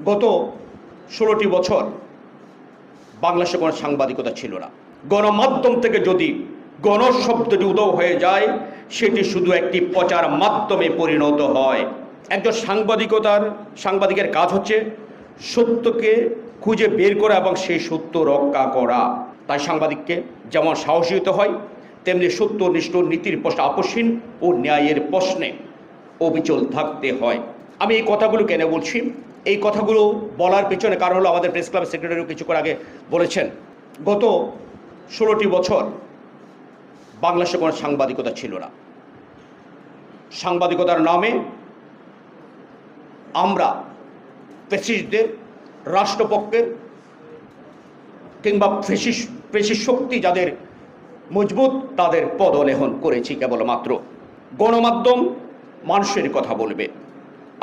গত 16টি বছর বাংলাদেশে কোনো সাংবাদিকতা ছিল না। গণমাধ্যম থেকে যদি গণশব্দটি উদয় হয়ে যায়, সেটি শুধু একটি প্রচার মাধ্যমে পরিণত হয়। একজন সাংবাদিকের কাজ হচ্ছে সত্যকে খুঁজে বের করা এবং সেই সত্য রক্ষা করা। তাই সাংবাদিককে যেমন সাহসী হতে হয়, তেমনি সত্যনিষ্ঠ, নীতির প্রশ্নে আপোষহীন ও ন্যায়ের প্রশ্নে অবিচল থাকতে হয়। আমি এই কথাগুলো কেন বলছি? এই কথাগুলো বলার পেছনে কারণ হলো, আমাদের প্রেস ক্লাবের সেক্রেটারিও কিছুক্ষণ আগে বলেছেন, গত 16টি বছর বাংলাদেশে কোনো সাংবাদিকতা ছিল না। সাংবাদিকতার নামে আমরা ফ্যাসিস্টদের, রাষ্ট্রপক্ষের কিংবা ফ্যাসিস্ট শক্তি যাদের মজবুত, তাদের পদলেহন করেছি কেবলমাত্র। গণমাধ্যম মানুষের কথা বলবে,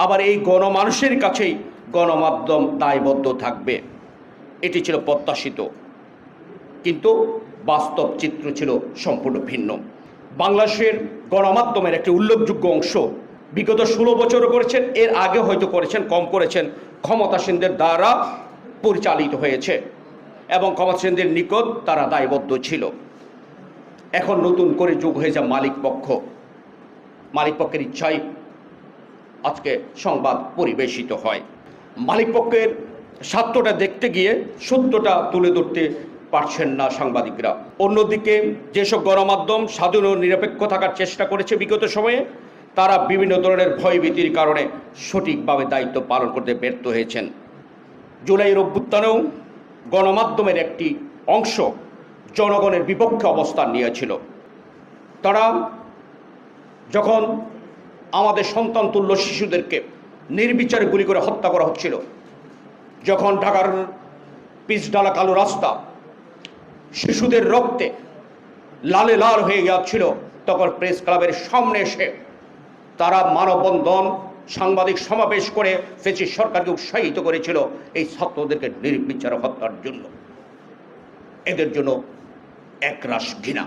আবার এই গণমানুষের কাছেই গণমাধ্যম দায়বদ্ধ থাকবে। এটি ছিল প্রত্যাশিত, কিন্তু বাস্তব চিত্র ছিল সম্পূর্ণ ভিন্ন। বাংলাদেশের গণমাধ্যমের একটি উল্লেখযোগ্য অংশ বিগত 16 বছরও করেছেন, এর আগে হয়তো করেছেন, কম করেছেন, ক্ষমতাসীনদের দ্বারা পরিচালিত হয়েছে এবং ক্ষমতাসীনদের নিকট তারা দায়বদ্ধ ছিল। এখন নতুন করে যোগ হয়েছে মালিকপক্ষের ইচ্ছাই আজকে সংবাদ পরিবেশিত হয়। মালিকপক্ষের স্বার্থটা দেখতে গিয়ে সত্যটা তুলে ধরতে পারছেন না সাংবাদিকরা। অন্যদিকে যেসব গণমাধ্যম স্বাধীন ও নিরপেক্ষ থাকার চেষ্টা করেছে বিগত সময়ে, তারা বিভিন্ন ধরনের ভয়ভীতির কারণে সঠিকভাবে দায়িত্ব পালন করতে ব্যর্থ হয়েছেন। জুলাইয়ের অভ্যুত্থানেও গণমাধ্যমের একটি অংশ জনগণের বিপক্ষে অবস্থান নিয়েছিল। তারা যখন আমাদের সন্তান তুল্য শিশুদেরকে নির্বিচারে গুলি করে হত্যা করা হচ্ছিল, যখন ঢাকার পিচঢালা কালো রাস্তা শিশুদের রক্তে লালে লাল হয়ে যাচ্ছিল, তখন প্রেস ক্লাবের সামনে এসে তারা মানববন্ধন, সাংবাদিক সমাবেশ করে ফ্যাসিস্ট সরকারকে উৎসাহিত করেছিল এই ছাত্রদেরকে নির্বিচারে হত্যার জন্য। এদের জন্য একরাশ ঘৃণা।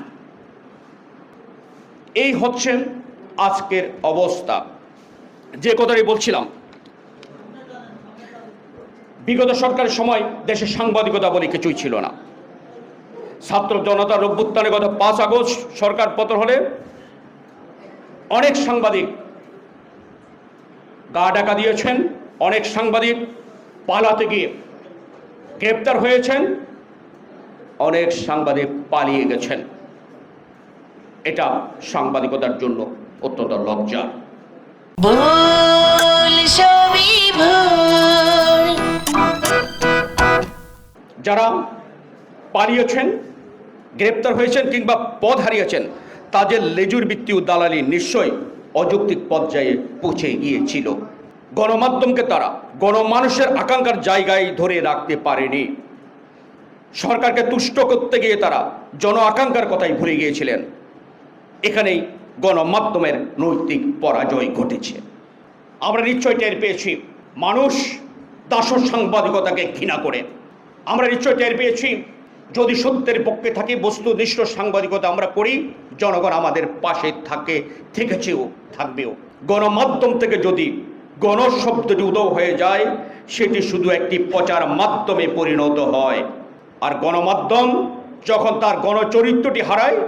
এই হচ্ছে আজকের অবস্থা। যে কথাটি বলছিলাম, বিগত সরকারের সময় দেশে সাংবাদিকতা বলে কিছুই ছিল না। ছাত্র জনতার অভ্যুত্থানে গত 5 আগস্ট সরকার পতন হলে অনেক সাংবাদিক গা ঢাকা দিয়েছেন, অনেক সাংবাদিক পালাতে গিয়ে গ্রেপ্তার হয়েছেন, অনেক সাংবাদিক পালিয়ে গেছেন। এটা সাংবাদিকতার জন্য অত্যন্ত লজ্জা। যারা পালিয়েছেন, গ্রেপ্তার হয়েছেন কিংবা পদ হারিয়েছেন, তাদের লেজুর বৃত্তি ও দালালি নিশ্চয়ই অযৌক্তিক পর্যায়ে পৌঁছে গিয়েছিল। গণমাধ্যমকে তারা গণমানুষের আকাঙ্ক্ষার জায়গায় ধরে রাখতে পারেনি। সরকারকে তুষ্ট করতে গিয়ে তারা জন আকাঙ্ক্ষার কথাই ভুলে গিয়েছিলেন। এখানেই গণমাধ্যমের নৈতিক পরাজয় ঘটেছে। আমরা নিশ্চয় টের পেয়েছি মানুষ দাসর সাংবাদিকতাকে ঘৃণা করে। আমরা নিশ্চয় টের পেয়েছি যদি সত্যের পক্ষে থাকি, বস্তুনিষ্ঠ সাংবাদিকতা আমরা করি, জনগণ আমাদের পাশে থেকেছেও, থাকবেও। গণমাধ্যম থেকে যদি গণশব্দটি উদয় হয়ে যায়, সেটি শুধু একটি প্রচার মাধ্যমে পরিণত হয়। আর গণমাধ্যম যখন তার গণচরিত্রটি হারায়,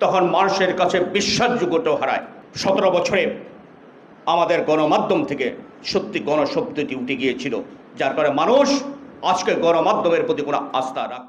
তখন মানুষের কাছে বিশ্বাসযোগ্যতাও হারায়। 17 বছরে আমাদের গণমাধ্যম থেকে সত্যি গণশব্দটি উঠে গিয়েছিল, যার কারণে মানুষ আজকে গণমাধ্যমের প্রতি কোনো আস্থা রাখে।